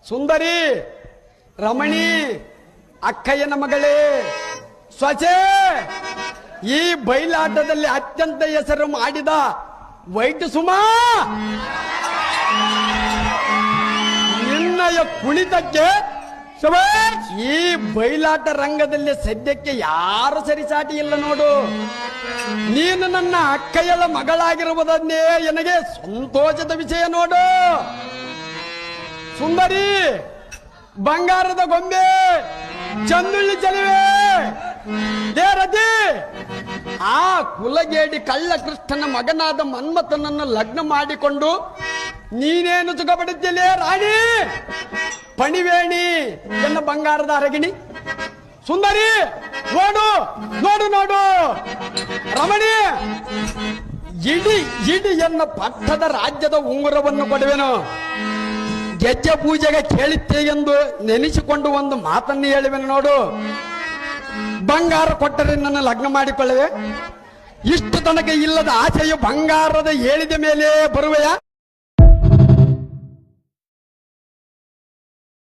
ಸುಂದರಿ, ರಮಣಿ, ಅಕ್ಕಯ್ಯನ ಮಗಳೇ, ಸ್ವಚೆ, ಈ ಬಯಲಾಟದಲ್ಲಿ ಅತ್ಯಂತ ಹೆಸರು ಮಾಡಿದ ವೈಟ್ ಸುಮಾ, ನಿನ್ನಯ ಕುಣಿತಕ್ಕೆ ಈ ಬಯಲಾಟ ರಂಗದಲ್ಲಿ ಸದ್ಯಕ್ಕೆ ಯಾರು ಸರಿಸಾಟಿ ಇಲ್ಲ ನೋಡು. ನೀನು ನನ್ನ ಅಕ್ಕಯ್ಯಳ ಮಗಳಾಗಿರುವುದನ್ನೇ ನನಗೆ ಸಂತೋಷದ ವಿಷಯ ನೋಡು. ಸುಂದರಿ, ಬಂಗಾರದ ಗೊಂಬೆ, ಚಂದುಳ್ಳಿ ಚೆಲುವೆ, ದೇರತಿ, ಆ ಕುಲಗೇಡಿ ಕಳ್ಳ ಕೃಷ್ಣನ ಮಗನಾದ ಮನ್ಮಥನನ್ನು ಲಗ್ನ ಮಾಡಿಕೊಂಡು ನೀನೇನು ಸುಖಪಡುತ್ತಿಲ್ಲ ರಾಣಿ, ಪಣಿವೇಣಿ ಎನ್ನ ಬಂಗಾರದ ಅರಗಿಣಿ. ಸುಂದರಿ, ನೋಡು ನೋಡು ನೋಡು, ರಮಣಿ, ಇಡಿ ಎನ್ನ ಪಟ್ಟದ ರಾಜ್ಯದ ಉಂಗುರವನ್ನು ಕೊಡುವೆನು. ಗೆಜ್ಜೆ ಪೂಜೆಗೆ ಕೇಳಿತ್ತೆ ಎಂದು ನೆನೆಸಿಕೊಂಡು ಒಂದು ಮಾತನ್ನು ಹೇಳುವೆನು ನೋಡು. ಬಂಗಾರ ಕೊಟ್ಟರೆ ನನ್ನ ಲಗ್ನ ಮಾಡಿಕೊಳ್ಳುವೆ. ಇಷ್ಟು ತನಕ ಇಲ್ಲದ ಆಸೆಯು ಬಂಗಾರದ ಹೇಳಿದ ಮೇಲೆ ಬರುವೆಯಾ?